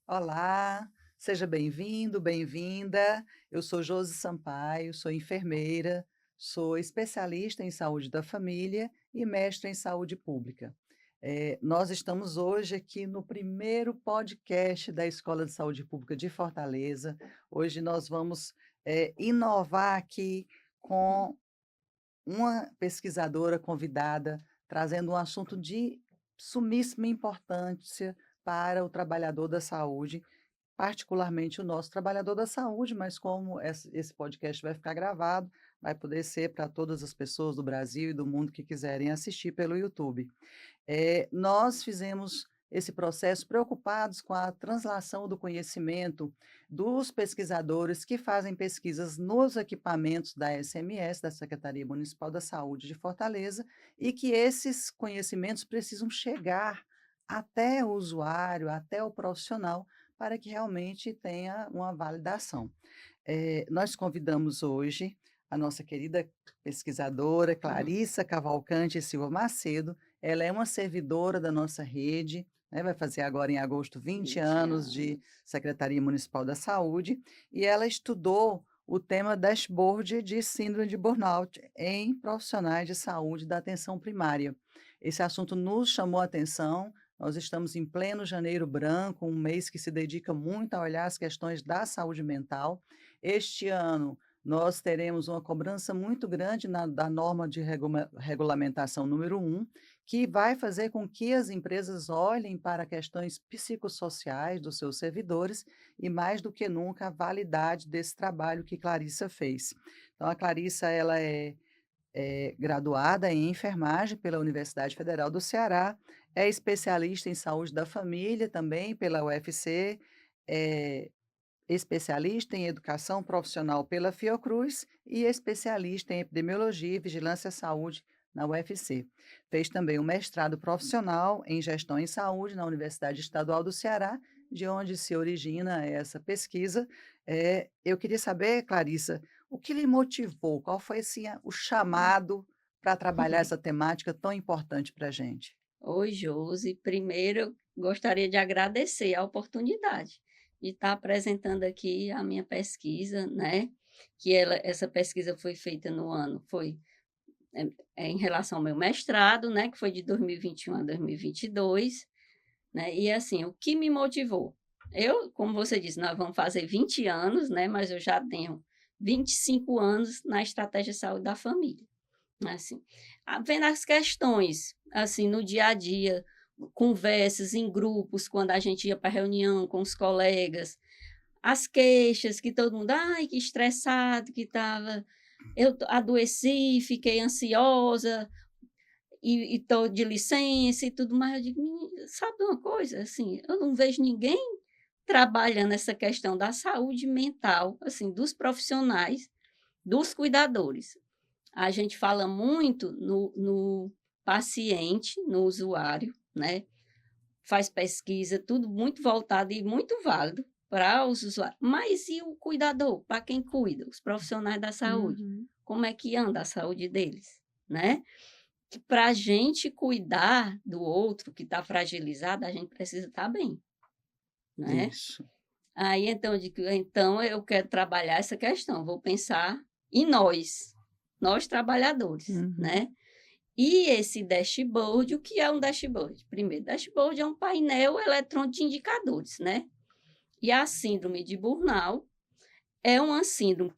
Olá, seja bem-vindo, bem-vinda. Eu sou Josi Sampaio, sou enfermeira, sou especialista em saúde da família e mestre em saúde pública. Nós estamos hoje aqui no primeiro podcast da Escola de Saúde Pública de Fortaleza. Hoje nós vamos, inovar aqui com uma pesquisadora convidada, trazendo um assunto de sumíssima importância para o trabalhador da saúde, particularmente o nosso trabalhador da saúde, mas como esse podcast vai ficar gravado, vai poder ser para todas as pessoas do Brasil e do mundo que quiserem assistir pelo YouTube. Nós fizemos esse processo preocupados com a translação do conhecimento dos pesquisadores que fazem pesquisas nos equipamentos da SMS, da Secretaria Municipal da Saúde de Fortaleza, e que esses conhecimentos precisam chegar até o usuário, até o profissional, para que realmente tenha uma validação. Nós convidamos hoje a nossa querida pesquisadora Uhum. Clarissa Cavalcante Silva Macedo. Ela é uma servidora da nossa rede, né, vai fazer agora em agosto 20 20 anos de anos. Secretaria Municipal da Saúde, e ela estudou o tema dashboard de síndrome de burnout em profissionais de saúde da atenção primária. Esse assunto nos chamou a atenção. Nós estamos em pleno janeiro branco, um mês que se dedica muito a olhar as questões da saúde mental. Este ano, nós teremos uma cobrança muito grande da norma de regulamentação número 1, que vai fazer com que as empresas olhem para questões psicossociais dos seus servidores e, mais do que nunca, a validade desse trabalho que Clarissa fez. Então, a Clarissa, ela é graduada em enfermagem pela Universidade Federal do Ceará, é especialista em saúde da família também pela UFC, é especialista em educação profissional pela Fiocruz e especialista em epidemiologia e vigilância à saúde na UFC. Fez também um mestrado profissional em gestão em saúde na Universidade Estadual do Ceará, de onde se origina essa pesquisa. Eu queria saber, Clarissa, o que lhe motivou? Qual foi assim, o chamado para trabalhar essa temática tão importante para a gente? Oi, Josi. Primeiro, eu gostaria de agradecer a oportunidade de estar apresentando aqui a minha pesquisa, né? Essa pesquisa foi feita no ano, é, em relação ao meu mestrado, né? Que foi de 2021 a 2022, né? E assim, o que me motivou? Eu, como você disse, nós vamos fazer 20 anos, né? Mas eu já tenho 25 anos na estratégia de saúde da família. Assim, vendo as questões, assim, no dia a dia, conversas em grupos, quando a gente ia para reunião com os colegas, as queixas que todo mundo: "Ai, que estressado que estava, adoeci, fiquei ansiosa e estou de licença e tudo mais", eu digo: sabe de uma coisa, assim, eu não vejo ninguém trabalhando essa questão da saúde mental, assim, dos profissionais, dos cuidadores. A gente fala muito no paciente, no usuário, né, faz pesquisa, tudo muito voltado e muito válido para os usuários. Mas e o cuidador? Para quem cuida? Os profissionais da saúde. Uhum. Como é que anda a saúde deles, né? Que para a gente cuidar do outro que está fragilizado, a gente precisa estar bem, né? Isso. Aí então eu digo: "Então eu quero trabalhar essa questão, vou pensar em nós trabalhadores", Uhum. né? E esse dashboard, o que é um dashboard? Primeiro, dashboard é um painel eletrônico de indicadores, né? E a síndrome de Burnout é uma síndrome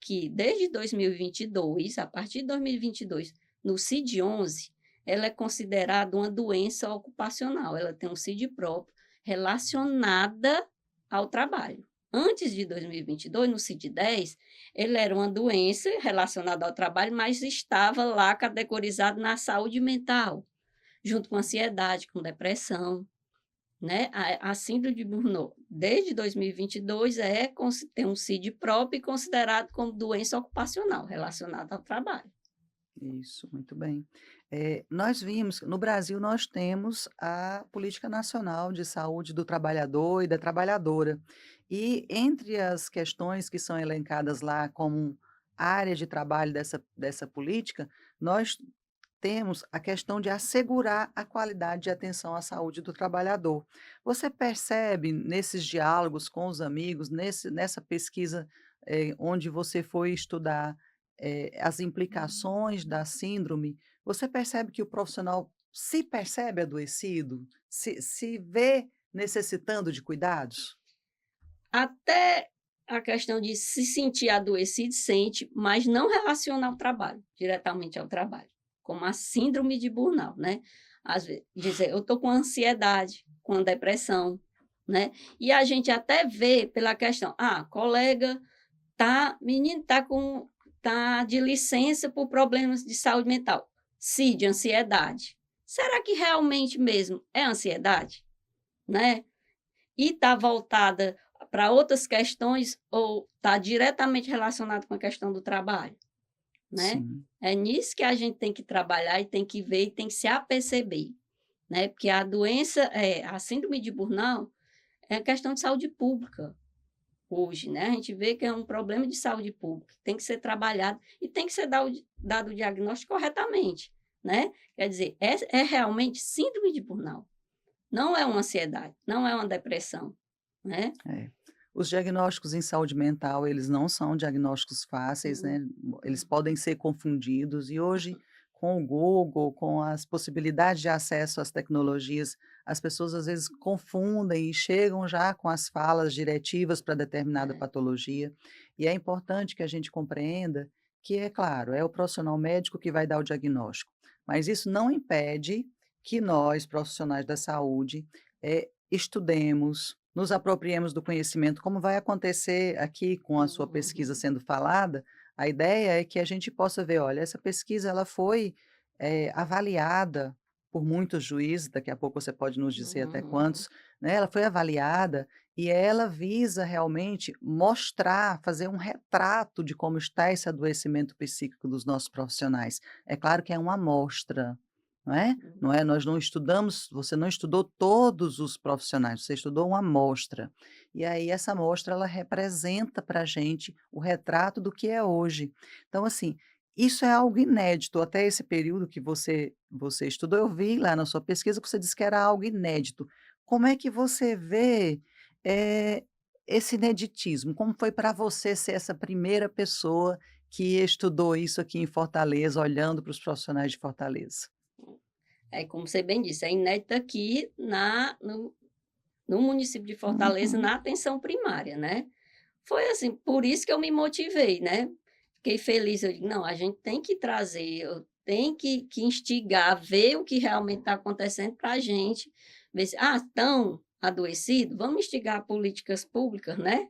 que desde 2022, a partir de 2022, no CID-11, ela é considerada uma doença ocupacional. Ela tem um CID próprio relacionada ao trabalho. Antes de 2022, no CID-10, ele era uma doença relacionada ao trabalho, mas estava lá categorizado na saúde mental, junto com ansiedade, com depressão, né. A síndrome de Burnout, desde 2022, tem um CID próprio e considerado como doença ocupacional relacionada ao trabalho. Isso, muito bem. Nós vimos no Brasil nós temos a Política Nacional de Saúde do Trabalhador e da Trabalhadora, e entre as questões que são elencadas lá como área de trabalho dessa política, nós temos a questão de assegurar a qualidade de atenção à saúde do trabalhador. Você percebe nesses diálogos com os amigos, nessa pesquisa, onde você foi estudar, as implicações da síndrome, você percebe que o profissional se percebe adoecido? Se vê necessitando de cuidados? Até a questão de se sentir adoecido, sente, mas não relaciona ao trabalho, diretamente ao trabalho, como a síndrome de burnout, né. Às vezes dizer: "Eu estou com ansiedade, com depressão", né. E a gente até vê pela questão: colega menino tá de licença por problemas de saúde mental. De ansiedade. Será que realmente mesmo é ansiedade, né? E está voltada para outras questões ou está diretamente relacionado com a questão do trabalho, né? Sim, É nisso que a gente tem que trabalhar e tem que ver e tem que se aperceber, né? Porque a síndrome de burnout é questão de saúde pública hoje, né? A gente vê que é um problema de saúde pública, tem que ser trabalhado e tem que ser dado o diagnóstico corretamente, né? Quer dizer, é realmente síndrome de burnout. Não é uma ansiedade, não é uma depressão, né. é. Os diagnósticos em saúde mental, eles não são diagnósticos fáceis, Uhum, né, eles podem ser confundidos e hoje, com o Google, com as possibilidades de acesso às tecnologias, as pessoas às vezes confundem e chegam já com as falas diretivas para determinada é. patologia, e é importante que a gente compreenda que, é claro, é o profissional médico que vai dar o diagnóstico, mas isso não impede que nós, profissionais da saúde, estudemos, nos apropriemos do conhecimento, como vai acontecer aqui com a sua pesquisa Uhum. sendo falada, a ideia é que a gente possa ver, olha, essa pesquisa ela foi, avaliada por muitos juízes, daqui a pouco você pode nos dizer até Uhum. quantos, né, ela foi avaliada e ela visa realmente mostrar, fazer um retrato de como está esse adoecimento psíquico dos nossos profissionais. É claro que é uma amostra, não é? Não é, nós não estudamos, você não estudou todos os profissionais, você estudou uma amostra. E aí essa amostra ela representa para a gente o retrato do que é hoje. Então assim, isso é algo inédito, até esse período que você estudou, eu vi lá na sua pesquisa que você disse que era algo inédito. Como é que você vê, eh, esse ineditismo? Como foi para você ser essa primeira pessoa que estudou isso aqui em Fortaleza, olhando para os profissionais de Fortaleza? É, como você bem disse, é inédito aqui no município de Fortaleza, Uhum. na atenção primária, né. Foi assim, por isso que eu me motivei, né. Fiquei feliz, eu digo: "Não, a gente tem que trazer, eu tenho que instigar, ver o que realmente está acontecendo para a gente ver se estão adoecidos? Vamos instigar políticas públicas, né,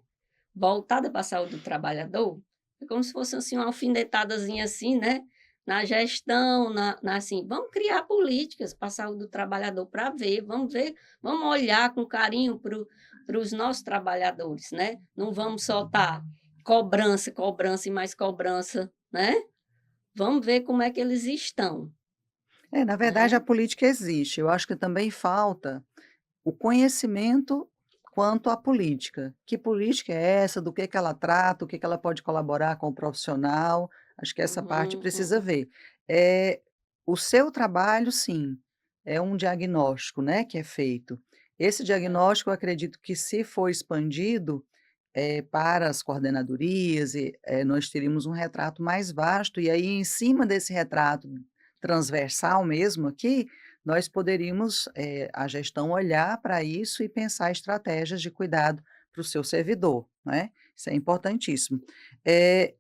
voltada para a saúde do trabalhador". É como se fosse, assim, uma alfinetadazinha, assim, né, na gestão, assim, vamos criar políticas para a saúde do trabalhador, para ver, vamos olhar com carinho para os nossos trabalhadores, né, não vamos só estar cobrança, cobrança e mais cobrança, né, vamos ver como é que eles estão, É, na verdade a né. política existe, eu acho que também falta o conhecimento quanto à política. Que política é essa, do que ela trata, o que ela pode colaborar com o profissional, acho que essa parte Uhum, precisa uhum. ver. O seu trabalho sim, é um diagnóstico, né, que é feito. Esse É. diagnóstico eu acredito que se for expandido, para as coordenadorias nós teríamos um retrato mais vasto e aí em cima desse retrato transversal mesmo aqui, nós poderíamos, a gestão olhar para isso e pensar estratégias de cuidado para o seu servidor, né, isso é importantíssimo. Eh,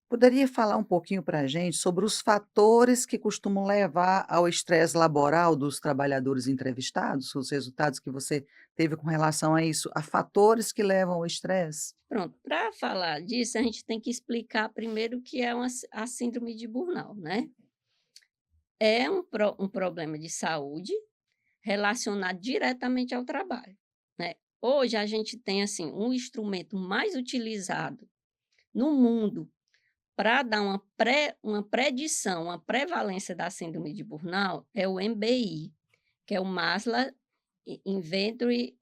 Poderia falar um pouquinho para a gente sobre os fatores que costumam levar ao estresse laboral dos trabalhadores entrevistados? Os resultados que você teve com relação a isso, a fatores que levam ao estresse? Pronto, para falar disso, a gente tem que explicar primeiro o que é a síndrome de Burnout, né. É um problema de saúde relacionado diretamente ao trabalho, né. Hoje a gente tem, assim, um instrumento mais utilizado no mundo para dar uma predição, uma prevalência da síndrome de Burnout é o MBI, que é o Maslow Inventory,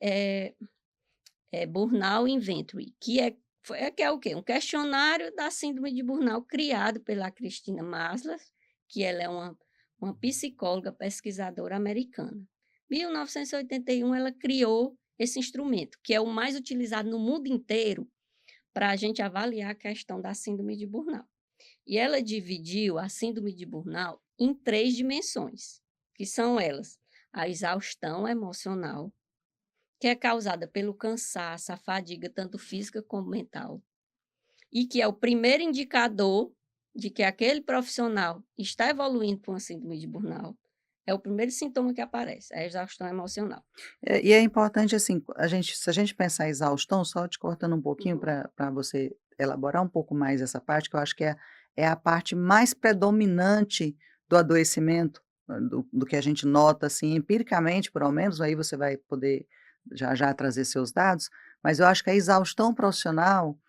Burnout Inventory, que é o quê? Um questionário da síndrome de Burnout criado pela Cristina Maslow, que ela é uma uma psicóloga pesquisadora americana. Em 1981, ela criou esse instrumento, que é o mais utilizado no mundo inteiro para a gente avaliar a questão da síndrome de Burnout. E ela dividiu a síndrome de Burnout em 3 dimensões, que são elas: a exaustão emocional, que é causada pelo cansaço, a fadiga, tanto física como mental, e que é o primeiro indicador de que aquele profissional está evoluindo para uma síndrome de burnout. É o primeiro sintoma que aparece, a exaustão emocional. E é importante, assim, se a gente pensar em exaustão, só te cortando um pouquinho Uhum. para você elaborar um pouco mais essa parte, que eu acho que é a parte mais predominante do adoecimento, do que a gente nota, assim, empiricamente, pelo menos, aí você vai poder já já trazer seus dados, mas eu acho que a exaustão profissional,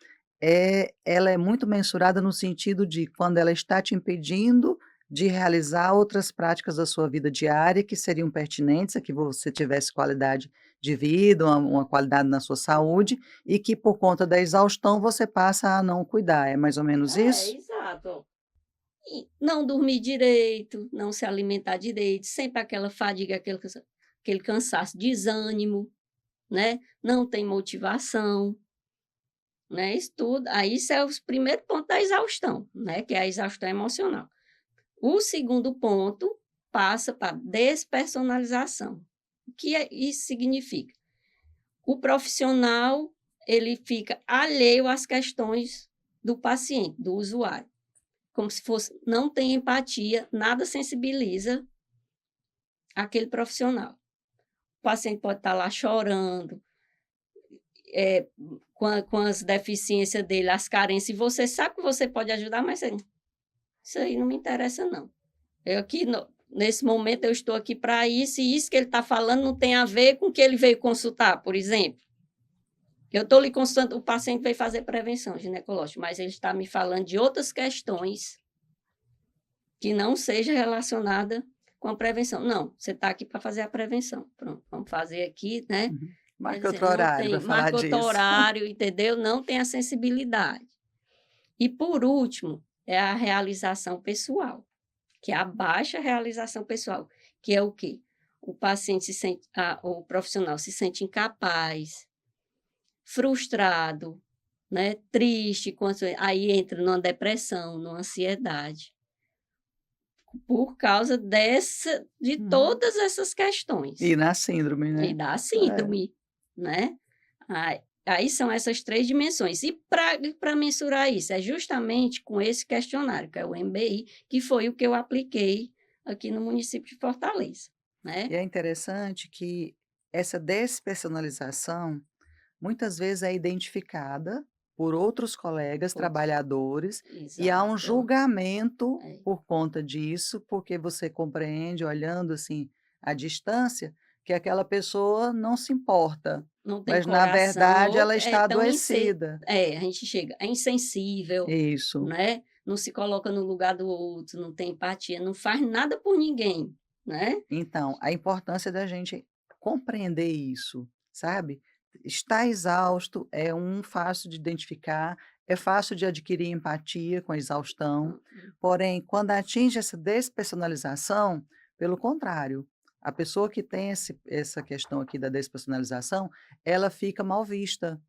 ela é muito mensurada no sentido de quando ela está te impedindo de realizar outras práticas da sua vida diária que seriam pertinentes a que você tivesse qualidade de vida, uma qualidade na sua saúde, e que por conta da exaustão você passa a não cuidar, é mais ou menos isso? Exato. E não dormir direito, não se alimentar direito, sempre aquela fadiga, aquele cansaço, desânimo, né? Não tem motivação, né? Isso tudo, aí isso é o primeiro ponto da exaustão, né? Que é a exaustão emocional. O segundo ponto passa para despersonalização. O que isso significa? O profissional ele fica alheio às questões do paciente, do usuário, como se fosse, não tem empatia, nada sensibiliza aquele profissional. O paciente pode estar lá chorando, é, com as deficiências dele, as carências, e você sabe que você pode ajudar, mas isso aí não me interessa, não. Eu aqui, nesse momento, eu estou aqui para isso, e isso que ele está falando não tem a ver com o que ele veio consultar, por exemplo. Eu estou lhe consultando, o paciente veio fazer prevenção ginecológica, mas ele está me falando de outras questões que não seja relacionada com a prevenção. Não, você está aqui para fazer a prevenção. Pronto, vamos fazer aqui, né? Uhum. Quer Marca dizer, outro não horário para tem, falar marca outro disso. horário, entendeu? Não tem a sensibilidade. E, por último, é a realização pessoal, que é a baixa realização pessoal, que é o quê? O paciente se sente, o profissional se sente incapaz, frustrado, né? Triste, aí entra numa depressão, numa ansiedade, por causa de Uhum. todas essas E questões. na síndrome, E né? da É. síndrome, né? Aí são essas 3 dimensões. E para mensurar isso, é justamente com esse questionário, que é o MBI, que foi o que eu apliquei aqui no município de Fortaleza, né? E é interessante que essa despersonalização muitas vezes é identificada por outros colegas Outros, trabalhadores e há um exato. julgamento É. por conta disso, porque você compreende, olhando assim à distância, que aquela pessoa não se importa, Não tem mas na coração, verdade ou ela é está tão adoecida. a gente chega, é insensível, Isso. né? Não se coloca no lugar do outro, não tem empatia, não faz nada por ninguém, né? Então, a importância da gente compreender isso, sabe? Estar exausto é fácil de identificar, é fácil de adquirir empatia com a exaustão, Uhum. porém, quando atinge essa despersonalização, pelo contrário, a pessoa que tem essa questão aqui da despersonalização, ela fica mal vista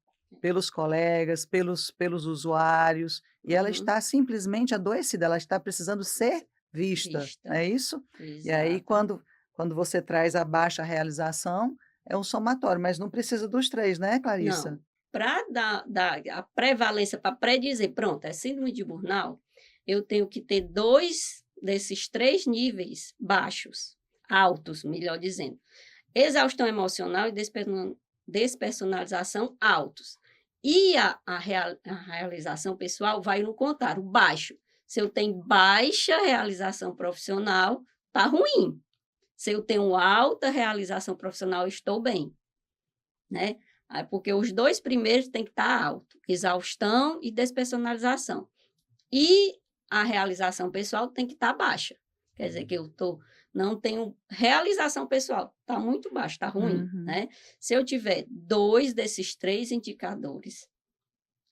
pelos colegas, pelos usuários, e ela Uhum. está simplesmente adoecida, ela está precisando ser vista, Vista, não é isso? E aí exato. quando você traz a baixa realização, é um somatório, mas não precisa dos 3, né, Clarissa? Não, para dar a prevalência, para predizer, pronto, é síndrome de Burnout, eu tenho que ter 2 desses 3 níveis baixos, altos, melhor dizendo. Exaustão emocional e despersonalização altos. E a realização pessoal vai no contrário, baixo. Se eu tenho baixa realização profissional, tá ruim. Se eu tenho alta realização profissional, eu estou bem, né? Porque os 2 primeiros têm que estar alto, exaustão e despersonalização. E a realização pessoal tem que estar baixa. Quer dizer que não tenho realização pessoal, está muito baixo, está ruim, Uhum. né? Se eu tiver 2 desses 3 indicadores,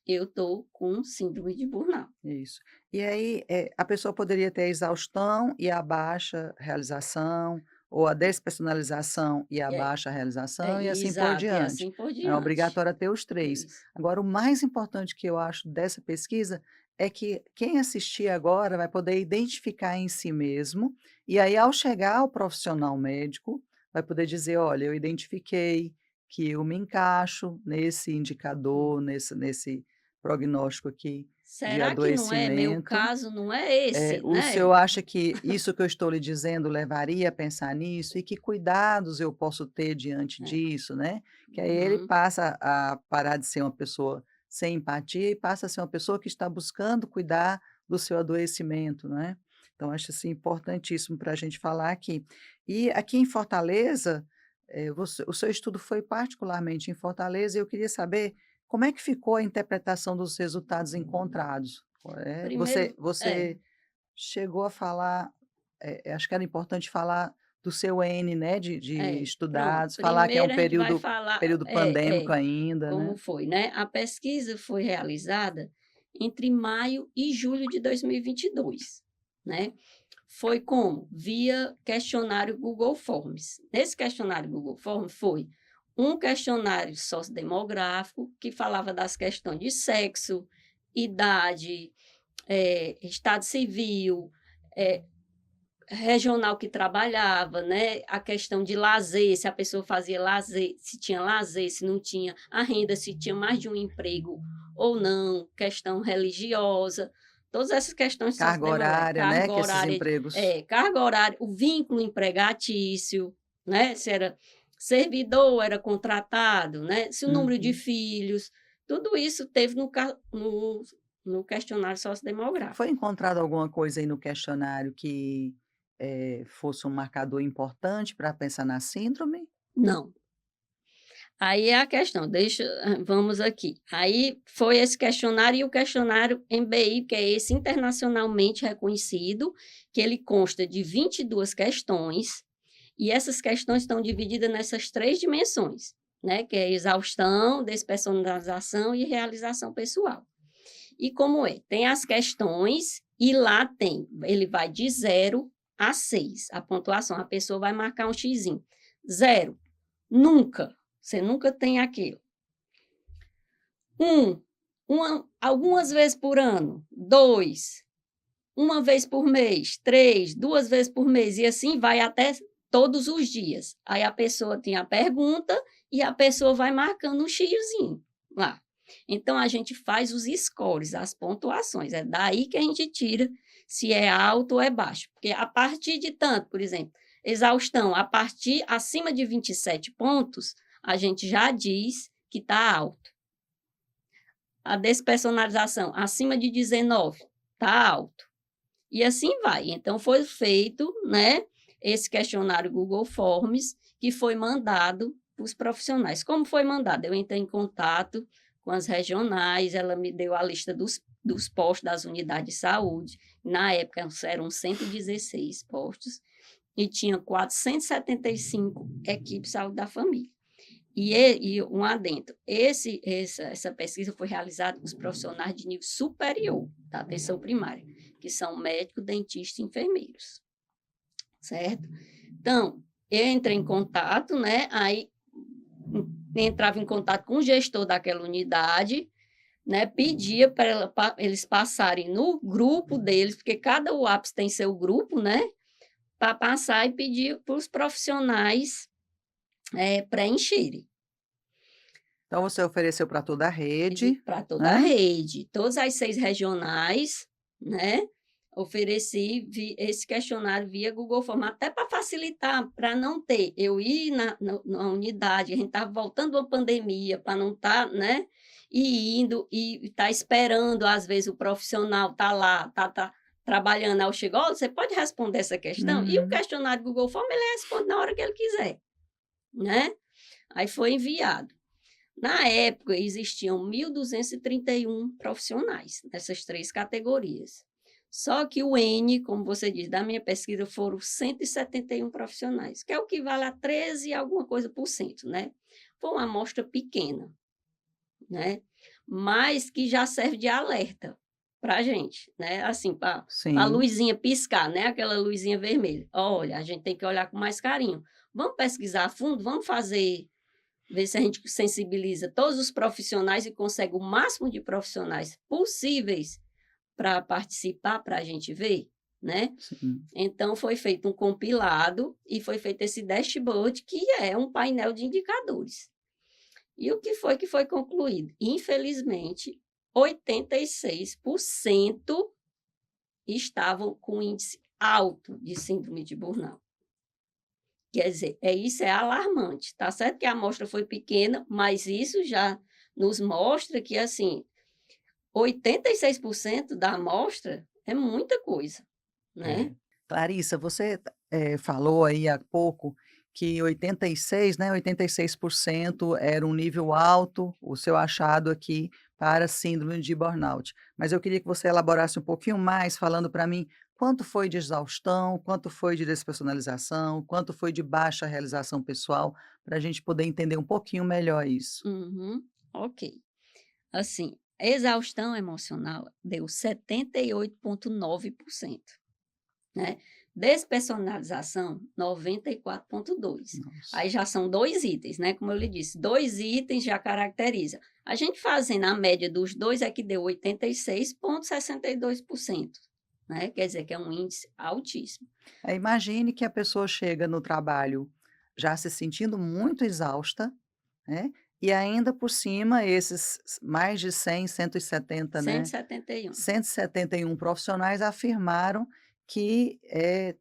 eu estou com síndrome de burnout. Isso. E aí, a pessoa poderia ter a exaustão e a baixa realização, ou a despersonalização e a É, baixa é realização, e assim por exato, e diante. assim por É diante. obrigatório ter os 3. Isso. Agora, o mais importante que eu acho dessa pesquisa é que quem assistir agora vai poder identificar em si mesmo, e aí, ao chegar ao profissional médico, vai poder dizer: "Olha, eu identifiquei que eu me encaixo nesse Hum. indicador, nesse prognóstico aqui de Será que não é meu adoecimento. caso, não é esse, O né? senhor acha que isso que eu estou lhe dizendo levaria a pensar nisso? E que cuidados eu posso ter diante É. disso, né?" Que aí ele Uhum. passa a parar de ser uma pessoa sem empatia e passa a ser uma pessoa que está buscando cuidar do seu adoecimento, não é? Então acho, assim, importantíssimo para a gente falar aqui. E aqui em Fortaleza, o seu estudo foi particularmente em Fortaleza e eu queria saber como é que ficou a interpretação dos resultados encontrados? Você Primeiro você chegou a falar, acho que era importante falar do seu N, né, de pronto. estudados, falar que é um Primeiro a gente vai período falar período pandêmico ainda, como né. foi, né. A pesquisa foi realizada entre maio e julho de 2022, né. Foi como? Via questionário Google Forms. Nesse questionário Google Forms foi um questionário sociodemográfico, que falava das questões de sexo, idade, estado civil, eh regional que trabalhava, né, a questão de lazer, se a pessoa fazia lazer, se tinha lazer, se não tinha, a renda, se tinha mais de um emprego ou não, questão religiosa, todas essas questões Carga sociodemográficas, horária, né, que esses empregos. carga horária, o vínculo empregatício, né, se era servidor, era contratado, né, se o número de Uhum. filhos, tudo isso teve no questionário sociodemográfico. Foi encontrado alguma coisa aí no questionário que, fosse um marcador importante para pensar na síndrome? Não. Aí é a questão, vamos aqui. Aí foi esse questionário e o questionário MBI, que é esse internacionalmente reconhecido, que ele consta de 22 questões, e essas questões estão divididas nessas 3 dimensões, né, que é exaustão, despersonalização e realização pessoal. E como é? Tem as questões e lá ele vai de 0 a 6, a pontuação, a pessoa vai marcar um xizinho. 0, nunca, você nunca tem aquilo. 1, algumas vezes por ano. 2, uma vez por mês. 3, 2 vezes por mês, e assim vai até todos os dias. Aí a pessoa tem a pergunta e a pessoa vai marcando um xizinho lá. Então a gente faz os scores, as pontuações, é daí que a gente tira se é alto ou é baixo, porque a partir de tanto, por exemplo, exaustão, a partir acima de 27 pontos, a gente já diz que está alto. A despersonalização, acima de 19, está alto. E assim vai. Então foi feito, né, esse questionário Google Forms, que foi mandado para os profissionais. Como foi mandado? Eu entrei em contato com as regionais, ela me deu a lista dos postos das unidades de saúde. Na época eram 116 postos e tinha 475 equipes de saúde da família. E um adendo, essa pesquisa foi realizada com os profissionais de nível superior da atenção primária, que são médicos, dentistas e enfermeiros, certo? Então, eu entrei em contato, né, aí entrava em contato com o gestor daquela unidade, né, pedia para eles passarem no grupo deles, porque cada UAPS tem seu grupo, né, para passar e pedir para os profissionais preencherem. Então você ofereceu para toda a rede, Para toda a né. rede, todas as 6 regionais, né, ofereci esse questionário via Google Forms, até para facilitar, para não ter eu ir na unidade, a gente estava voltando uma pandemia, para não estar, né, e indo e estar esperando, às vezes o profissional tá lá, tá trabalhando, aí eu chego: "Olha, você pode responder essa questão?" E o Uhum. questionário Google Forms ele responde na hora que ele quiser, né. Aí foi enviado. Na época, existiam 1.231 profissionais nessas 3 categorias. Só que o N, como você diz, da minha pesquisa foram 171 profissionais, que é o que vale a 13 e alguma coisa por cento, né. Foi uma amostra pequena, né. mas que já serve de alerta para a gente, né? Assim, para a Sim, luzinha piscar, né? Aquela luzinha vermelha. Olha, a gente tem que olhar com mais carinho. Vamos pesquisar a fundo, vamos fazer, ver se a gente sensibiliza todos os profissionais e consegue o máximo de profissionais possíveis para participar, para a gente ver, né? sim. Então, foi feito um compilado e foi feito esse dashboard, que é um painel de indicadores. E o que foi concluído? Infelizmente, 86% estavam com índice alto de síndrome de burnout. Quer dizer, isso é alarmante. Tá certo que a amostra foi pequena, mas isso já nos mostra que, assim, 86% da amostra é muita coisa, É. né? Clarissa, você, falou aí há pouco que 86, né, 86% era um nível alto, o seu achado aqui para síndrome de burnout. Mas eu queria que você elaborasse um pouquinho mais, falando para mim quanto foi de exaustão, quanto foi de despersonalização, quanto foi de baixa realização pessoal, para a gente poder entender um pouquinho melhor isso. Uhum, ok. Assim, exaustão emocional deu 78,9%, né? Despersonalização, 94,2%. Nossa. Aí já são 2 itens, né? Como eu lhe disse, 2 itens já caracteriza. A gente fazendo a média dos 2 é que deu 86,62%, né? Quer dizer que é um índice altíssimo. Imagine que a pessoa chega no trabalho já se sentindo muito exausta, né, e ainda por cima esses mais de 100, 170, cento e né, setenta e um. 171 profissionais afirmaram que,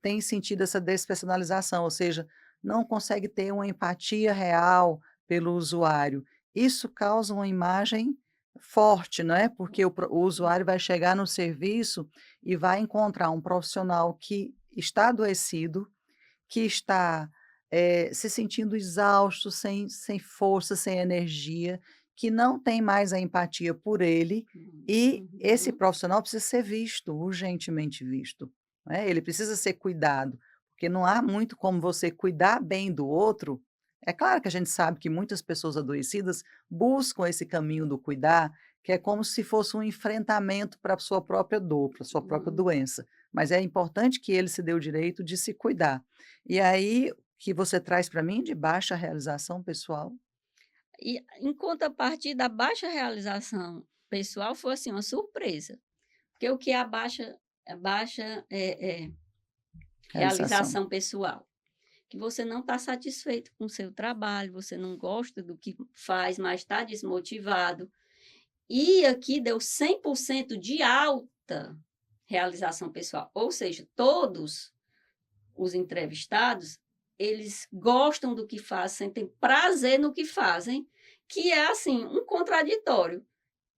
têm sentido essa despersonalização, ou seja, não consegue ter uma empatia real pelo usuário. Isso causa uma imagem forte, não é, porque o usuário vai chegar no serviço e vai encontrar um profissional que está adoecido, que está, se sentindo exausto, sem força, sem energia, que não tem mais a empatia por ele, e esse Uhum. profissional precisa ser visto, urgentemente visto, né, ele precisa ser cuidado, porque não há muito como você cuidar bem do outro. É claro que a gente sabe que muitas pessoas adoecidas buscam esse caminho do cuidar, que é como se fosse um enfrentamento para a sua própria dor, para a sua própria Hum. doença, mas é importante que ele se dê o direito de se cuidar. E aí, que você traz para mim de baixa realização pessoal? E em contrapartida, da baixa realização pessoal foi, assim, uma surpresa, porque o que é a baixa, Realização. realização pessoal? Que você não está satisfeito com o seu trabalho, você não gosta do que faz, mas está desmotivado. E aqui deu 100% de alta realização pessoal, ou seja, todos os entrevistados, eles gostam do que fazem, sentem prazer no que fazem, que é, assim, um contraditório.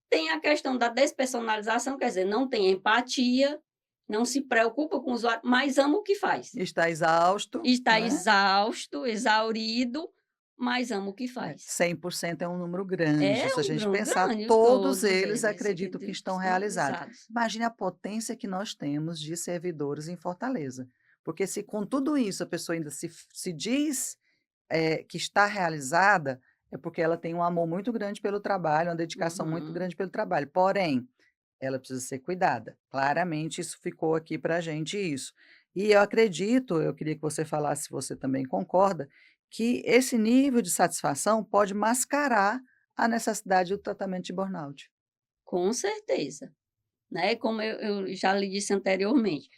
Tem a questão da despersonalização, quer dizer, não tem empatia, não se preocupa com o usuário, mas ama o que faz. Está exausto, Está não é? exausto, exaurido, mas ama o que É, faz. 100% é um número grande, É se a um gente grão pensar, grande, todos todos eles eles acreditam que acreditam que estão estão realizados. realizados. Imagine a potência que nós temos de servidores em Fortaleza, porque se com tudo isso a pessoa ainda se diz, que está realizada, é porque ela tem um amor muito grande pelo trabalho, uma dedicação muito Uhum. grande pelo trabalho, porém, ela precisa ser cuidada. Claramente isso ficou aqui para a gente isso. E eu acredito, eu queria que você falasse se você também concorda, que esse nível de satisfação pode mascarar a necessidade do tratamento de burnout. Com certeza, né, como eu já lhe disse anteriormente,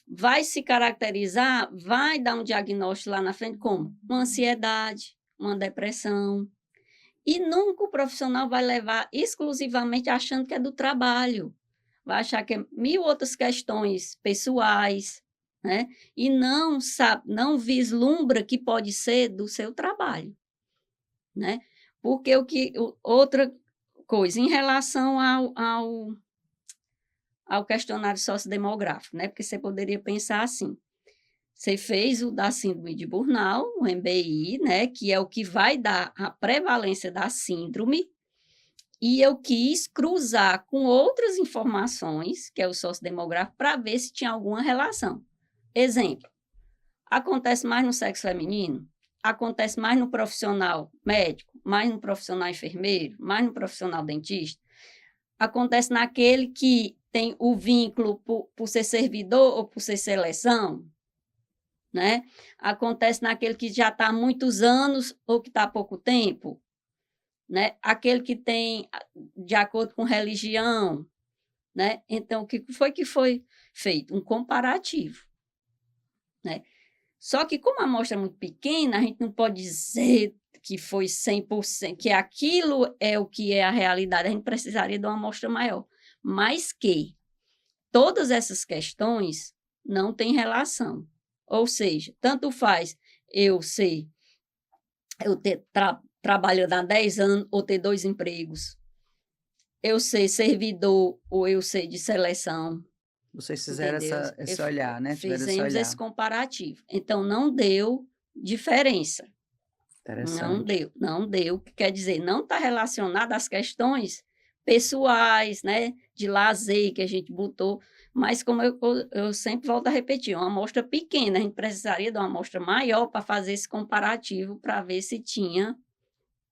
vai se caracterizar, vai dar um diagnóstico lá na frente como? Uma ansiedade, uma depressão, e nunca o profissional vai levar exclusivamente achando que é do trabalho, vai achar que é 1000 outras questões pessoais, né, e não vislumbra que pode ser do seu trabalho, né. Porque outra coisa, em relação ao questionário sociodemográfico, né, porque você poderia pensar assim, você fez o da síndrome de Burnout, o MBI, né, que é o que vai dar a prevalência da síndrome, e eu quis cruzar com outras informações, que é o sociodemográfico, para ver se tinha alguma relação. Exemplo, acontece mais no sexo feminino? Acontece mais no profissional médico? Mais no profissional enfermeiro? Mais no profissional dentista? Acontece naquele que tem o vínculo por ser servidor ou por ser seleção, né? Acontece naquele que já está há muitos anos ou que está há pouco tempo, né? Aquele que tem de acordo com religião, né? Então, o que foi feito? Um comparativo, né? Só que como a amostra é muito pequena, a gente não pode dizer que foi 100%, que aquilo é o que é a realidade, a gente precisaria de uma amostra maior, mas que todas essas questões não têm relação. Ou seja, tanto faz eu ter trabalhando há 10 anos ou ter 2 empregos, eu ser servidor ou eu ser de seleção, Vocês fizeram entendeu? esse olhar, né? Tiveram esse Fizemos esse olhar. comparativo. Então, não deu diferença. Não Interessante. deu, não deu, que quer dizer, não está relacionado às questões pessoais, né, de lazer que a gente botou, mas como eu sempre volto a repetir, uma amostra pequena, a gente precisaria de uma amostra maior para fazer esse comparativo, para ver se tinha,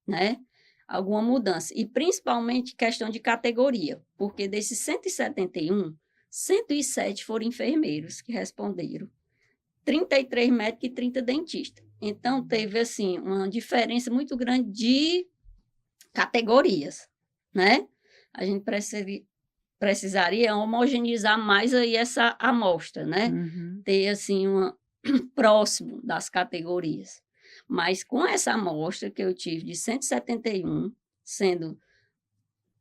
né, alguma mudança. E principalmente questão de categoria, porque desses 171, 107 foram enfermeiros que responderam. 33 médicos e 30 dentistas. Então, teve, assim, uma diferença muito grande de categorias, né? A gente precisaria homogeneizar mais aí essa amostra, né? Uhum. Ter, assim, uma próximo das categorias. Mas com essa amostra que eu tive de 171, sendo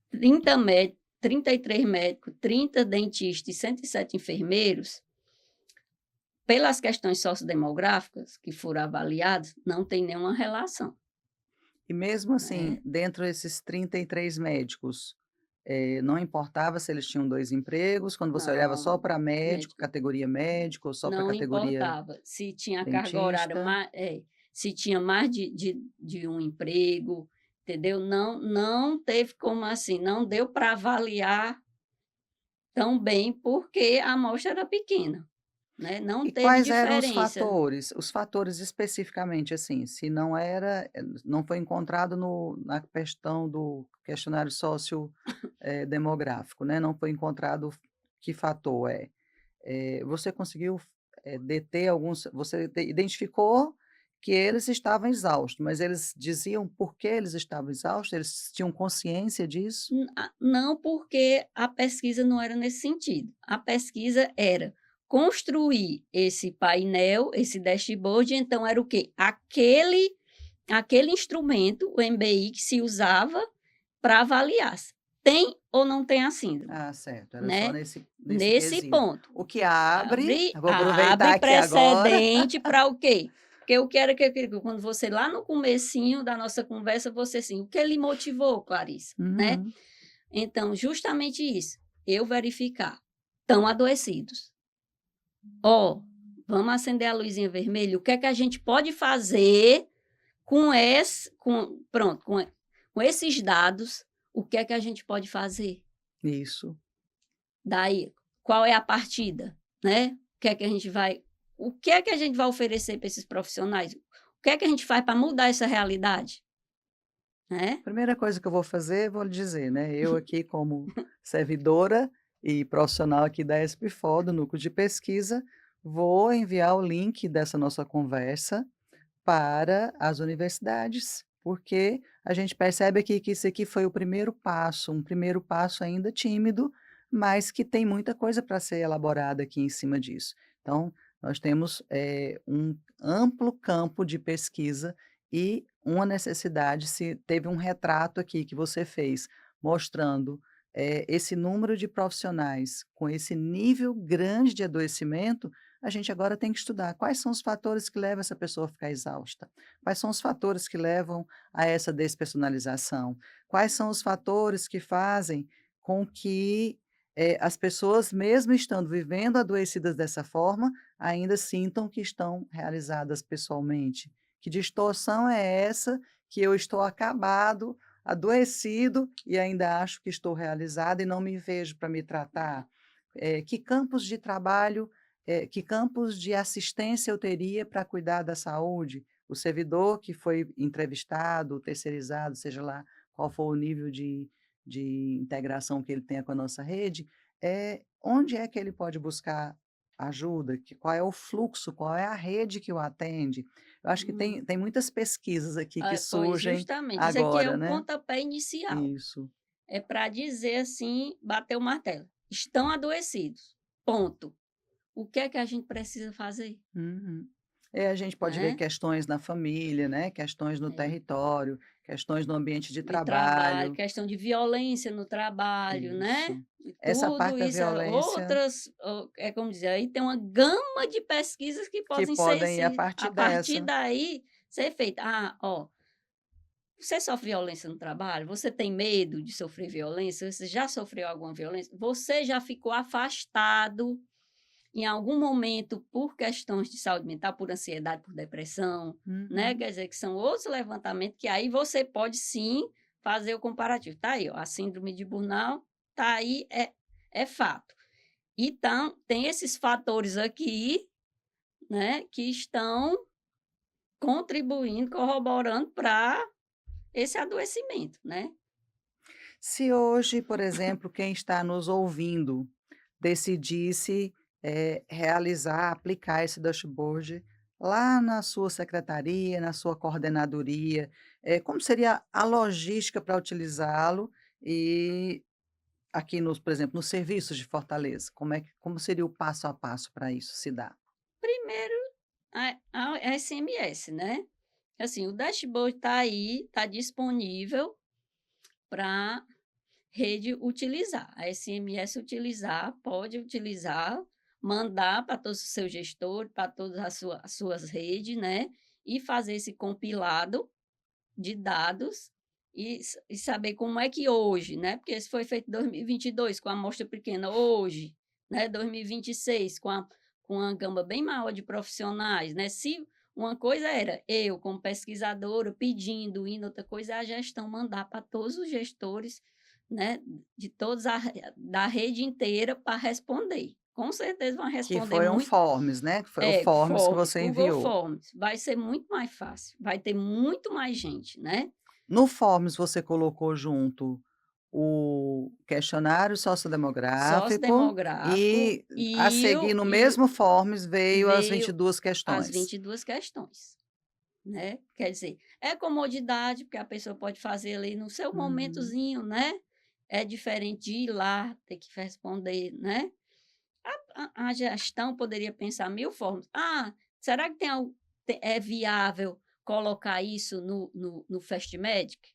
30 médicos, 33 médicos, 30 dentistas e 107 enfermeiros, pelas questões sociodemográficas que foram avaliadas, não tem nenhuma relação, E mesmo assim, né. dentro desses 33 médicos, não importava se eles tinham 2 empregos, quando você olhava só Não, para médico, médico categoria médico, ou só para não categoria importava se tinha carga horária dentista? se tinha mais de um emprego, entendeu. Não teve como assim, não deu para avaliar tão bem, porque a amostra era pequena, né, não E teve quais eram os diferença. fatores? Os fatores especificamente, assim, se não era não foi encontrado na questão do questionário demográfico, né, não foi encontrado que fator é. Você conseguiu, deter alguns você identificou que eles estavam exaustos, mas eles diziam por que eles estavam exaustos? Eles tinham consciência disso? Não, porque a pesquisa não era nesse sentido. A pesquisa era construir esse painel, esse dashboard, então era o quê? Aquele instrumento, o MBI, que se usava para avaliar se tem ou não tem a síndrome, Ah, certo, era só né, nesse nesse quesito. ponto. O que abre Abre eu vou aproveitar abre aqui agora. precedente para o quê? Porque eu quero que quando você lá no comecinho da nossa conversa, você assim: "O que lhe motivou, Clarissa?", né. Uhum. Então, justamente isso, eu verificar, estão adoecidos. Ó, vamos acender a luzinha vermelha, o que é que a gente pode fazer com esse com pronto, com esses dados, o que é que a gente pode fazer? Isso. Daí, qual é a partida, né? O que é que a gente vai oferecer para esses profissionais? O que é que a gente faz para mudar essa realidade, né? Primeira coisa que eu vou fazer, vou lhe dizer, né, eu aqui como servidora e profissional aqui da ESPFOL, do núcleo de pesquisa, vou enviar o link dessa nossa conversa para as universidades, porque a gente percebe aqui que isso aqui foi o primeiro passo, um primeiro passo ainda tímido, mas que tem muita coisa para ser elaborada aqui em cima disso. Então, nós temos um amplo campo de pesquisa e uma necessidade, se teve um retrato aqui que você fez, mostrando esse número de profissionais com esse nível grande de adoecimento, a gente agora tem que estudar quais são os fatores que levam essa pessoa a ficar exausta, quais são os fatores que levam a essa despersonalização, quais são os fatores que fazem com que as pessoas, mesmo estando vivendo adoecidas dessa forma, ainda sintam que estão realizadas pessoalmente. Que distorção é essa que eu estou acabado, adoecido e ainda acho que estou realizado e não me vejo para me tratar? Que campos de trabalho que campos de assistência eu teria para cuidar da saúde? O servidor que foi entrevistado, terceirizado, seja lá qual for o nível de integração que ele tenha com a nossa rede, onde é que ele pode buscar ajuda, qual é o fluxo, qual é a rede que o atende. Eu acho que Hum. tem muitas pesquisas aqui que Pois, surgem justamente. Isso aqui é agora, o né? pontapé inicial. Isso. É para dizer assim, bater o martelo: "Estão adoecidos, ponto. O que é que a gente precisa fazer?", Uhum. A gente pode ver né. questões na família, né, questões no É. território, questões no ambiente de De trabalho, trabalho. questão de violência no trabalho, né, Isso. e Essa tudo parte da isso, violência é como dizer, aí tem uma gama de pesquisas que que podem ser podem ir a se partir a partir dessa. daí ser feita. "Ah, ó, você sofre violência no trabalho? Você tem medo de sofrer violência? Você já sofreu alguma violência? Você já ficou afastado em algum momento por questões de saúde mental, por ansiedade, por depressão, né, Uhum. quer dizer que são outros levantamentos que aí você pode sim fazer o comparativo. Tá aí, ó, a síndrome de Burnout, tá aí, é fato. Então, tem esses fatores aqui, né, que estão contribuindo, corroborando para esse adoecimento, né. Se hoje, por exemplo, quem está nos ouvindo decidisse, realizar, aplicar esse dashboard lá na sua secretaria, na sua coordenadoria, como seria a logística para utilizá-lo? E aqui nos, por exemplo, nos serviços de Fortaleza, como seria o passo a passo para isso se dar? Primeiro, a SMS, né. Assim, o dashboard está aí, está disponível para rede utilizar. A SMS utilizar, pode utilizar, mandar para todos os seus gestores, para todas as suas redes, né, e fazer esse compilado de dados e saber como é que hoje, né, porque isso foi feito em 2022 com a amostra pequena, hoje, né, 2026 com a gama bem maior de profissionais, né, se uma coisa era eu como pesquisadora pedindo, indo, outra coisa é a gestão mandar para todos os gestores, né, de todos da rede inteira para responder. Com certeza vão Que responder foi um muito. Forms, né, que foi o É, Forms que Forms, você Google enviou. Forms, vai ser muito mais fácil, vai ter muito mais gente, né. No Forms você colocou junto o questionário sociodemográfico Sociodemográfico e a seguir no mesmo Forms veio as veio 22 as questões. 22 questões, né. Quer dizer, é comodidade, porque a pessoa pode fazer ali no seu Uhum. momentozinho, né, é diferente de ir lá, ter que responder, né. A gestão poderia pensar 1000 formas. "Ah, será que é viável colocar isso no FastMedic?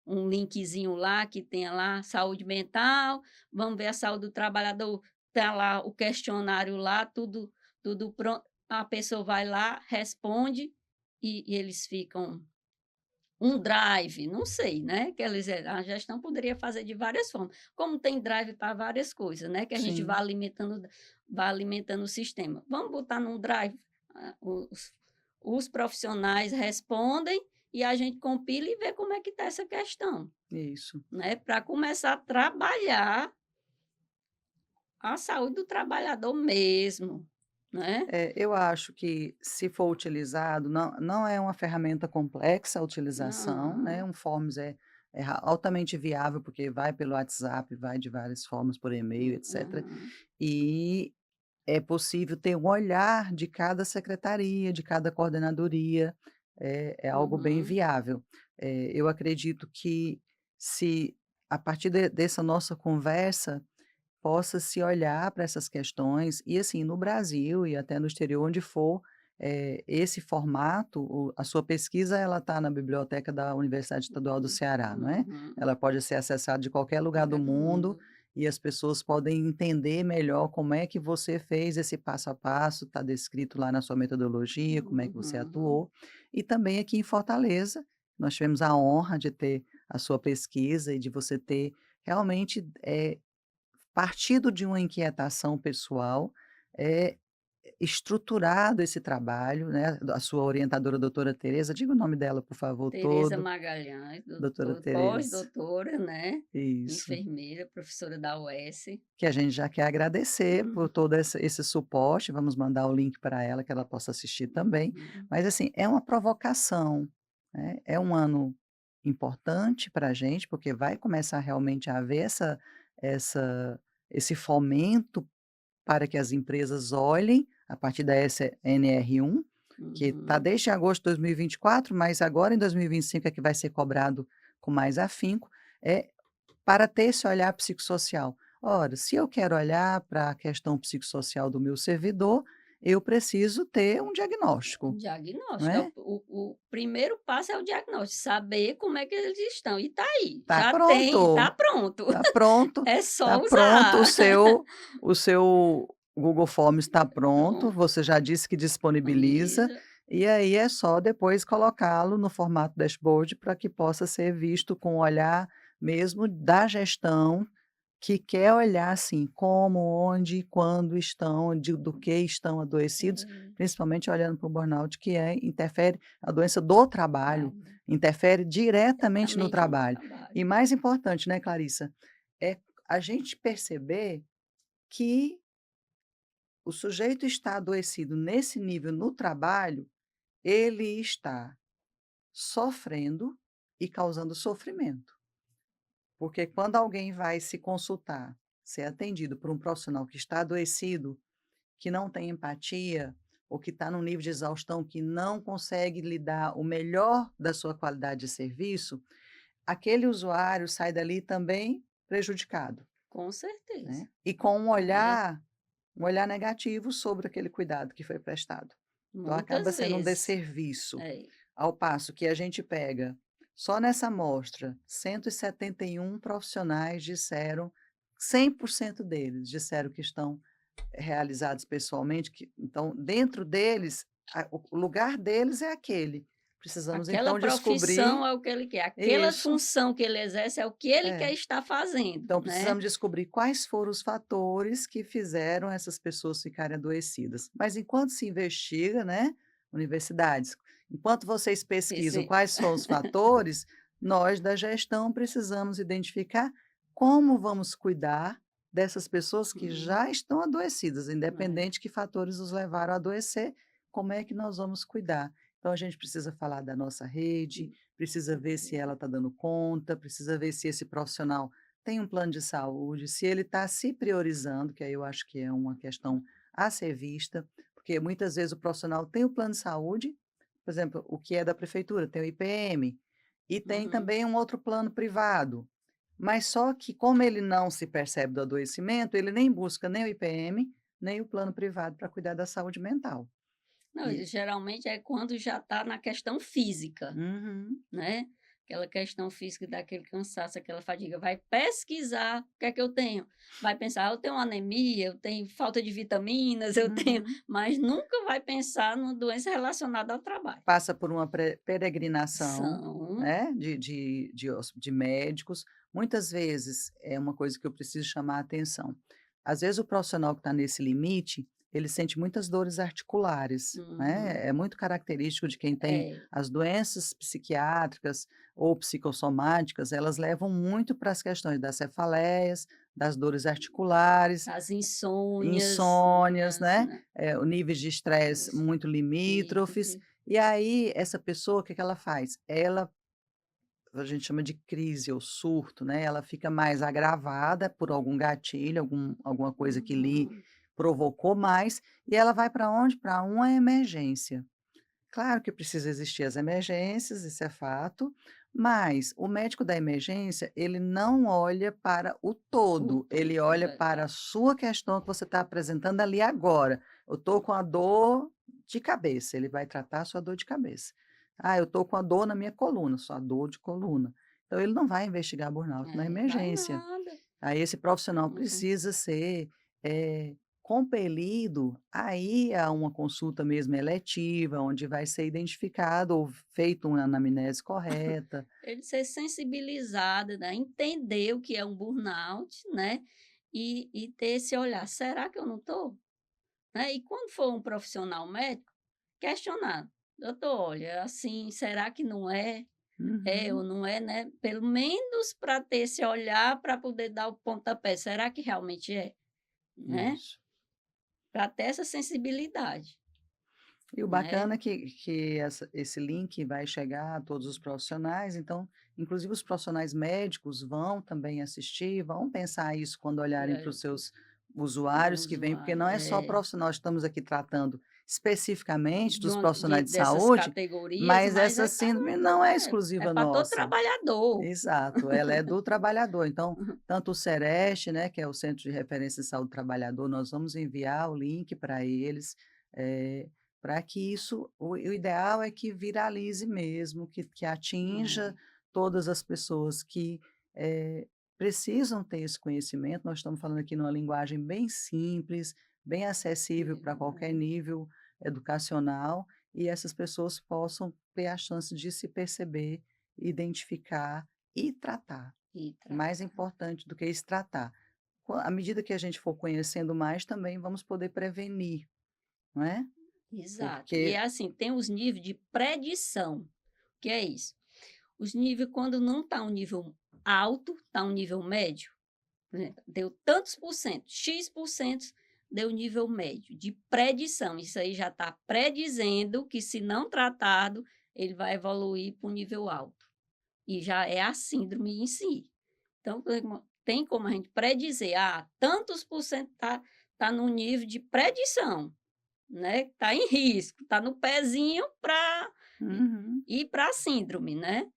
Um linkzinho lá que tenha lá saúde mental, vamos ver a saúde do trabalhador, tá lá o questionário lá, tudo pronto, a pessoa vai lá, responde e eles ficam um drive, não sei, né, quer dizer, a gestão poderia fazer de várias formas, como tem drive para várias coisas, né, que a gente Sim, vai alimentando o sistema. Vamos botar num drive, os profissionais respondem e a gente compila e vê como é que está essa questão, isso. né, para começar a trabalhar a saúde do trabalhador mesmo, né. Eu acho que se for utilizado, não é uma ferramenta complexa a utilização, né, Não. um Forms altamente viável, porque vai pelo WhatsApp, vai de várias formas, por e-mail, etcétera, Aham. e é possível ter um olhar de cada secretaria, de cada coordenadoria, é algo bem Aham. viável. Eu acredito que se a partir dessa nossa conversa possa se olhar para essas questões e, assim, no Brasil e até no exterior, onde for, esse formato, a sua pesquisa, ela está na biblioteca da Universidade Estadual do Ceará, não é? Uhum. Ela pode ser acessada de qualquer lugar do Lugar do mundo mundo. e as pessoas podem entender melhor como é que você fez esse passo a passo, está descrito lá na sua metodologia, como é que você Uhum. atuou. E também aqui em Fortaleza, nós tivemos a honra de ter a sua pesquisa e de você ter realmente, partido de uma inquietação pessoal, é estruturado esse trabalho, né, a sua orientadora doutora Tereza, diga o nome dela, por favor, Tereza todo. Magalhães, Doutora Tereza, pós-doutora, né, isso. enfermeira, professora da UES. Que a gente já quer agradecer por Uhum. todo esse suporte, vamos mandar o link para ela, que ela possa assistir também. Uhum. Mas, assim, é uma provocação, né, é um ano importante para a gente, porque vai começar realmente a haver essa esse fomento para que as empresas olhem, a partir da SNR1, que está Uhum. desde agosto de 2024, mas agora em 2025 é que vai ser cobrado com mais afinco, é para ter esse olhar psicossocial. Ora, se eu quero olhar para a questão psicossocial do meu servidor, eu preciso ter um diagnóstico, não Diagnóstico, é é? o primeiro passo é o diagnóstico, saber como é que eles estão, e tá aí, Tá já tem, tá pronto, pronto, tá pronto, é tá só pronto, usar. o seu Google Forms está pronto, Pronto, você já disse que disponibiliza, organiza. e aí é só depois colocá-lo no formato dashboard para que possa ser visto com o olhar mesmo da gestão, que quer olhar, assim, como, onde, quando estão, do que estão adoecidos, É, principalmente olhando para o burnout, que interfere a doença do trabalho, trabalho interfere diretamente no diretamente no trabalho. trabalho. E mais importante, né, Clarissa, é a gente perceber que o sujeito está adoecido nesse nível no trabalho, ele está sofrendo e causando sofrimento. Porque quando alguém vai se consultar, ser atendido por um profissional que está adoecido, que não tem empatia, ou que está num nível de exaustão que não consegue lhe dar o melhor da sua qualidade de serviço, aquele usuário sai dali também prejudicado, Com certeza, né? E com né, um olhar negativo sobre aquele cuidado que foi prestado. Então acaba muitas sendo um vezes. desserviço. É, Ao passo que a gente pega, só nessa amostra, 171 profissionais disseram, 100% deles disseram que estão realizados pessoalmente, que então dentro deles, o lugar deles é aquele. Precisamos aquela então profissão descobrir é o que ele quer, aquela isso, função que ele exerce é o que ele quer é. estar fazendo, Então né. precisamos descobrir quais foram os fatores que fizeram essas pessoas ficarem adoecidas. Mas enquanto se investiga, né, universidades, enquanto vocês pesquisam Esse quais são os fatores, nós da gestão precisamos identificar como vamos cuidar dessas pessoas que uhum, já estão adoecidas, é, independente que fatores os levaram a adoecer, como é que nós vamos cuidar? Então a gente precisa falar da nossa rede, precisa ver se ela está dando conta, precisa ver se esse profissional tem um plano de saúde, se ele está se priorizando, que aí eu acho que é uma questão a ser vista, porque muitas vezes o profissional tem o plano de saúde, por exemplo, o que é da prefeitura, tem o IPM, e tem uhum. também um outro plano privado. Mas só que, como ele não se percebe do adoecimento, ele nem busca nem o IPM, nem o plano privado para cuidar da saúde mental. Não, E, geralmente é quando já está na questão física, uhum, né, aquela questão física daquele cansaço, aquela fadiga, vai pesquisar o que é que eu tenho, vai pensar: "Ah, eu tenho anemia, eu tenho falta de vitaminas, eu tenho", uhum. mas nunca vai pensar numa doença relacionada ao trabalho. Passa por uma peregrinação, São né, de médicos. Muitas vezes, é uma coisa que eu preciso chamar a atenção. Às vezes o profissional que está nesse limite, ele sente muitas dores articulares, uhum. né, é muito característico de quem tem É, as doenças psiquiátricas ou psicossomáticas, elas levam muito para as questões das cefaleias, das dores articulares, as insônias, insônias, né, né, o níveis de estresse isso, muito limítrofes, limítrofe. e aí essa pessoa, o que que ela faz? Ela a gente chama de crise ou surto, né, ela fica mais agravada por algum gatilho, alguma coisa que lhe Uhum. provocou mais, e ela vai para onde? Para uma emergência. Claro que precisa existir as emergências, isso é fato, mas o médico da emergência, ele não olha para o O todo, ele todo, olha para a verdade. sua questão que você está apresentando ali agora. Eu estou com a dor de cabeça, ele vai tratar a sua dor de cabeça. Ah, eu estou com a dor na minha coluna, sua dor de coluna. Então, ele não vai investigar burnout na É, vai emergência. nada. Aí esse profissional Uhum. precisa ser, compelido a ir a uma consulta mesmo eletiva, onde vai ser identificado ou feito uma anamnese correta. Ele ser sensibilizado, né, entender o que é um burnout, né, e ter esse olhar: "Será que eu não estou?", né, e quando for um profissional médico, questionar: "Doutor, olha, assim, será que não é? É ou Uhum, não é, né?", pelo menos para ter esse olhar para poder dar o pontapé, será que realmente é? Né, isso. para ter essa sensibilidade. E o né. bacana é que esse link vai chegar a todos os profissionais, então, inclusive os profissionais médicos vão também assistir, vão pensar isso quando olharem para Eh, os seus no usuários que vêm, porque usuário. não é só profissional, estamos aqui tratando especificamente De dos onde profissionais de dessas saúde, categorias, mas mas essa é para síndrome não é é exclusiva para todo nossa. trabalhador. Exato, ela é do trabalhador. Então, tanto o Sereste, né, que é o Centro de Referência de Saúde do Trabalhador, nós vamos enviar o link para eles, para que isso o ideal é que viralize mesmo, que atinja É, todas as pessoas que, precisam ter esse conhecimento. Nós estamos falando aqui numa linguagem bem simples, bem acessível para qualquer verdade. nível educacional, e essas pessoas possam ter a chance de se perceber, identificar e tratar. E Mais trata. importante do que isso, tratar. À medida que a gente for conhecendo mais, também vamos poder prevenir, não é? Exato. E é Porque assim, tem os níveis de predição. O que é isso? Os níveis, quando não está um nível alto, está um nível médio, né, deu tantos por cento, X% deu nível médio de predição. Isso aí já está predizendo que, se não tratado, ele vai evoluir para o nível alto. E já é a síndrome em si. Então, tem como a gente predizer, tantos por cento tá no nível de predição, né? Está em risco, está no pezinho para uhum. ir para a síndrome, né?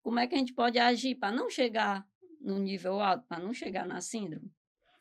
Como é que a gente pode agir para não chegar no nível alto, para não chegar na síndrome,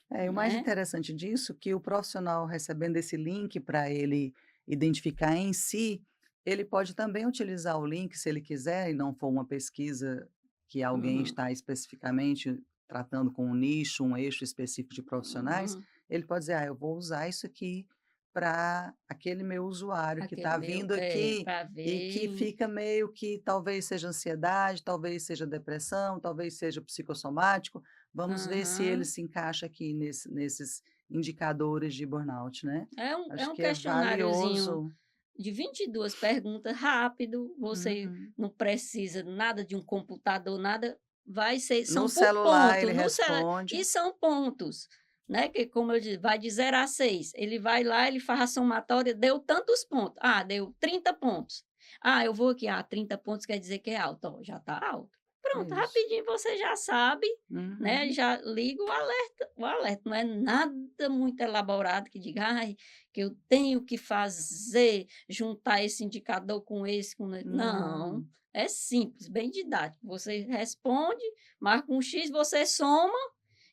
É, o mais né? interessante disso, que o profissional recebendo esse link para ele identificar em si, ele pode também utilizar o link, se ele quiser, e não for uma pesquisa que alguém Uhum, está especificamente tratando com um nicho, um eixo específico de profissionais, uhum. ele pode dizer: eu vou usar isso aqui para aquele meu usuário que Aquele está meu vindo aqui para e que ver. fica meio que talvez seja ansiedade, talvez seja depressão, talvez seja psicossomático. Vamos ver se ele Aham. se encaixa aqui nesses indicadores de burnout, né. É Acho um que é questionáriozinho valioso. de 22 perguntas, rápido, você Uhum. não precisa nada de um computador, nada, vai ser, No são por celular ponto, ele no celu e responde. são pontos, né, que, como eu disse, vai de 0 a 6, ele vai lá, ele faz a somatória, deu tantos pontos, deu 30 pontos. Eu vou aqui, 30 pontos quer dizer que é alto, ó, já está alto. Pronto, Isso. rapidinho você já sabe, né, Uhum. já liga o alerta, não é nada muito elaborado que diga: "Ai, que eu tenho que fazer, juntar esse indicador com esse", não, Não. é simples, bem didático. Você responde, marca um X, você soma,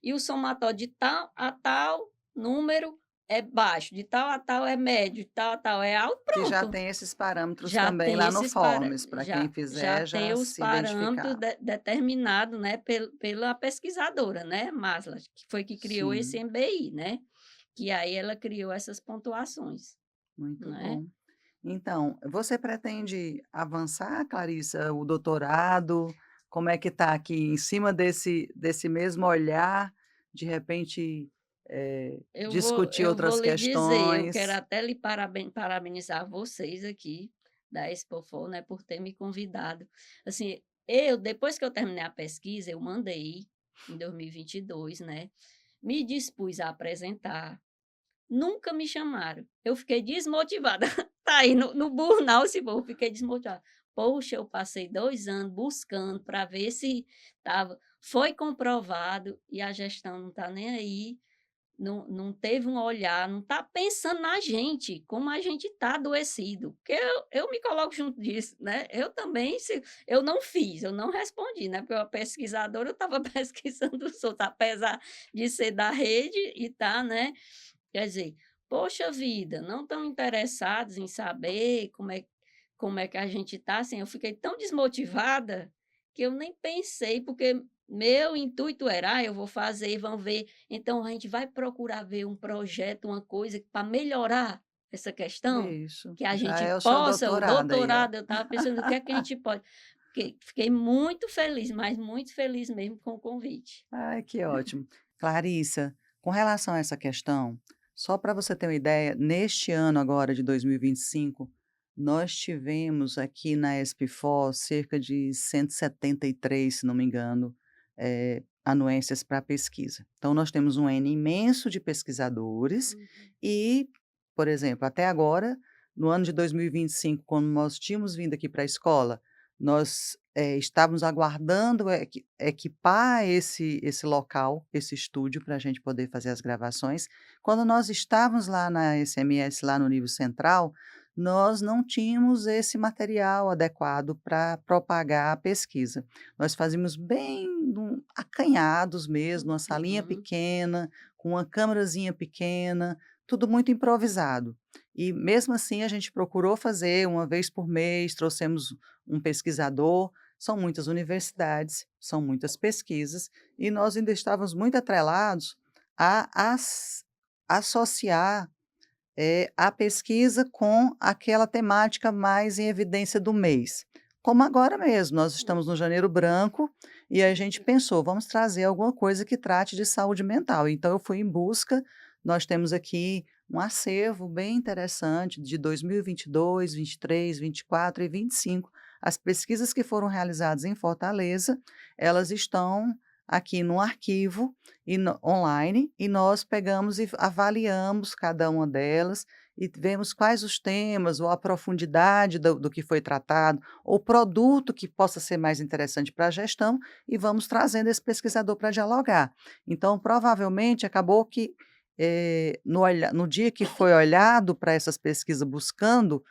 e o somatório de tal a tal número é baixo, de tal a tal é médio, de tal a tal é alto, Que já pronto. tem esses parâmetros Já também tem lá no esses para Forms, para quem já fizer tem já os se parâmetros identificar. determinado, né, pela pesquisadora, né, Maslow, que foi que criou esse Sim, MBI, né, que aí ela criou essas pontuações, muito né. bom. Então, você pretende avançar, Clarissa, o doutorado? Como é que está aqui em cima desse mesmo olhar, de repente, discutir Eu vou outras lhe dizer, eu quero questões? até lhe parabenizar vocês aqui da Expofor, né, por ter me convidado. Assim, depois que eu terminei a pesquisa, eu mandei em 2022, né, me dispus a apresentar. Nunca me chamaram. Eu fiquei desmotivada. Tá aí no burnout, se for, eu fiquei desmotivada. Poxa, eu passei 2 anos buscando para ver se estava, foi comprovado, e a gestão não está nem aí, não teve um olhar, não está pensando na gente, como a gente está adoecido. Porque eu me coloco junto disso, né. Eu também, se eu não fiz, eu não respondi, né, porque eu pesquisadora, eu estava pesquisando os outros, apesar de ser da rede e tá, né. Quer dizer, poxa vida, não estão interessados em saber como é que a gente está, assim, eu fiquei tão desmotivada que eu nem pensei, porque meu intuito era: eu vou fazer e vão ver, então a gente vai procurar ver um projeto, uma coisa para melhorar essa questão, Isso, que a já gente é o seu possa, o doutorado aí, ó. doutorado, eu estava pensando o que é que a gente pode, fiquei muito feliz, mas muito feliz mesmo com o convite. Ai, que ótimo. Clarissa, com relação a essa questão, só para você ter uma ideia, neste ano agora de 2025, nós tivemos aqui na ESP4 cerca de 173, se não me engano, anuências para pesquisa. Então nós temos um N imenso de pesquisadores Uhum. e, por exemplo, até agora no ano de 2025, quando nós tínhamos vindo aqui para a escola, nós estávamos aguardando equipar esse local, esse estúdio, para a gente poder fazer as gravações. Quando nós estávamos lá na SMS, lá no nível central, nós não tínhamos esse material adequado para propagar a pesquisa. Nós fazíamos bem acanhados mesmo, uma salinha Uhum. pequena, com uma câmerazinha pequena, tudo muito improvisado. E mesmo assim a gente procurou fazer uma vez por mês, trouxemos um pesquisador, são muitas universidades, são muitas pesquisas, e nós ainda estávamos muito atrelados a associar a pesquisa com aquela temática mais em evidência do mês. Como agora mesmo, nós estamos no Janeiro Branco e a gente pensou, vamos trazer alguma coisa que trate de saúde mental. Então, eu fui em busca, nós temos aqui um acervo bem interessante de 2022, 23, 24 e 25. As pesquisas que foram realizadas em Fortaleza, elas estão aqui no arquivo online, e nós pegamos e avaliamos cada uma delas e vemos quais os temas ou a profundidade do que foi tratado, ou produto que possa ser mais interessante para a gestão, e vamos trazendo esse pesquisador para dialogar. Então, provavelmente, acabou que no dia que foi olhado para essas pesquisas buscando,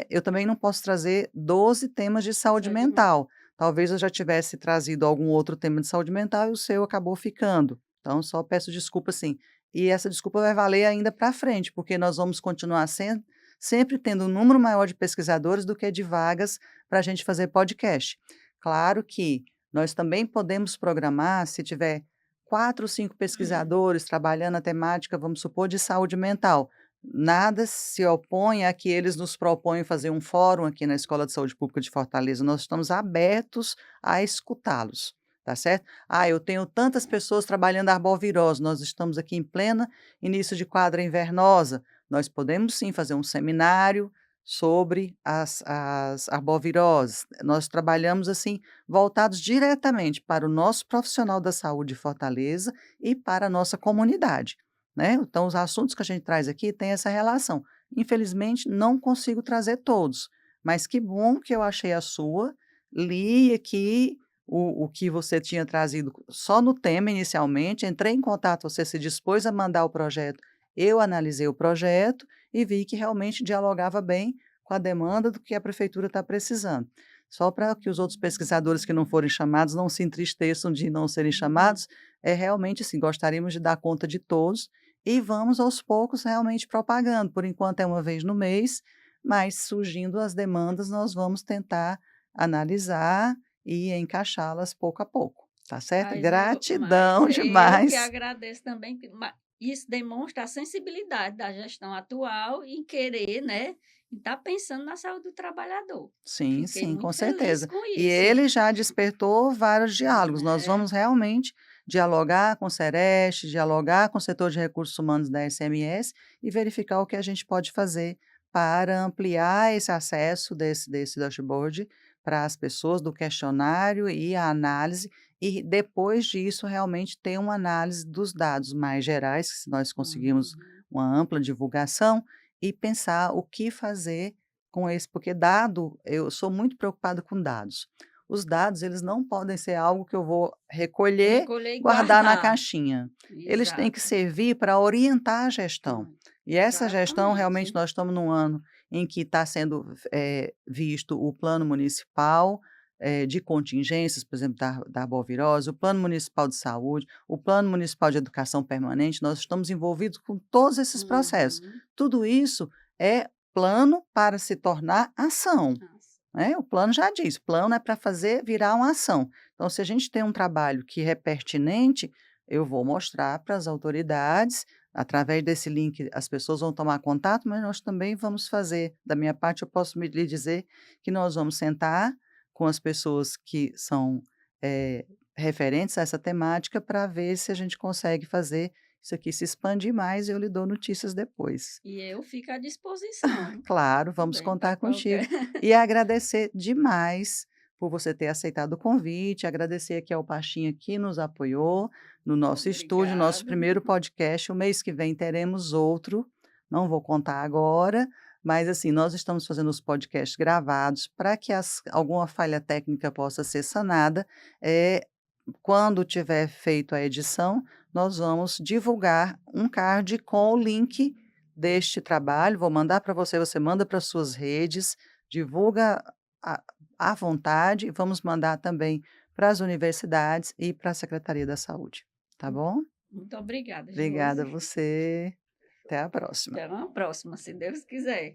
eu também não posso trazer 12 temas de saúde Saúde mental. mental. Talvez eu já tivesse trazido algum outro tema de saúde mental e o seu acabou ficando. Então, só peço desculpa, sim. E essa desculpa vai valer ainda para frente, porque nós vamos continuar sempre tendo um número maior de pesquisadores do que de vagas para a gente fazer podcast. Claro que nós também podemos programar, se tiver 4 ou 5 pesquisadores trabalhando a temática, vamos supor, de saúde mental. Nada se opõe a que eles nos propõem fazer um fórum aqui na Escola de Saúde Pública de Fortaleza. Nós estamos abertos a escutá-los, tá certo? Eu tenho tantas pessoas trabalhando arbovirose, nós estamos aqui em plena início de quadra invernosa. Nós podemos sim fazer um seminário sobre as arboviroses. Nós trabalhamos assim, voltados diretamente para o nosso profissional da saúde de Fortaleza e para a nossa comunidade, né? Então, os assuntos que a gente traz aqui têm essa relação. Infelizmente, não consigo trazer todos, mas que bom que eu achei a sua, li aqui o que você tinha trazido só no tema inicialmente, entrei em contato, você se dispôs a mandar o projeto, eu analisei o projeto e vi que realmente dialogava bem com a demanda do que a prefeitura está precisando. Só para que os outros pesquisadores que não forem chamados não se entristeçam de não serem chamados, realmente assim, gostaríamos de dar conta de todos e vamos aos poucos realmente propagando. Por enquanto é uma vez no mês, mas surgindo as demandas, nós vamos tentar analisar e encaixá-las pouco a pouco, tá certo? Mas Gratidão eu que demais. agradeço também, isso demonstra a sensibilidade da gestão atual em querer, né, estar pensando na saúde do trabalhador. Sim, Fiquei sim, com muito feliz certeza. com E isso. ele já despertou vários diálogos. Nós É, vamos realmente dialogar com o Sereste, dialogar com o setor de recursos humanos da SMS e verificar o que a gente pode fazer para ampliar esse acesso desse dashboard para as pessoas, do questionário e a análise, e depois disso realmente ter uma análise dos dados mais gerais, que se nós conseguimos uhum. uma ampla divulgação, e pensar o que fazer com esse, porque eu sou muito preocupada com dados. Os dados, eles não podem ser algo que eu vou recolher, Recolher e guardar na guardar. caixinha. Eles têm que Exato. servir para orientar a gestão. Pronto. E essa gestão, realmente, Exatamente. nós estamos num ano em que está sendo visto o plano municipal de contingências, por exemplo, da arbovirose, o plano municipal de saúde, o plano municipal de educação permanente. Nós estamos envolvidos com todos esses processos. Uhum. Tudo isso é plano para se tornar ação, Nossa. né? O plano já diz, plano é para fazer virar uma ação. Então, se a gente tem um trabalho que é pertinente, eu vou mostrar para as autoridades, através desse link as pessoas vão tomar contato, mas nós também vamos fazer, da minha parte, eu posso lhe dizer que nós vamos sentar com as pessoas que são referentes a essa temática para ver se a gente consegue fazer isso aqui se expandir mais, e eu lhe dou notícias depois. E eu fico à disposição Claro, vamos também para contar qualquer. contigo. E agradecer demais por você ter aceitado o convite, agradecer aqui ao Pachinha que nos apoiou no nosso estúdio, nosso Obrigada. primeiro podcast. O mês que vem teremos outro, não vou contar agora, Mas, assim, nós estamos fazendo os podcasts gravados para que alguma falha técnica possa ser sanada. Quando tiver feito a edição, nós vamos divulgar um card com o link deste trabalho. Vou mandar para você, você manda para suas redes, divulga à à vontade. Vamos mandar também para as universidades e para a Secretaria da Saúde, tá Hum, bom? muito obrigada, Obrigada a Josi. você. Até a próxima. Até uma próxima, se Deus quiser.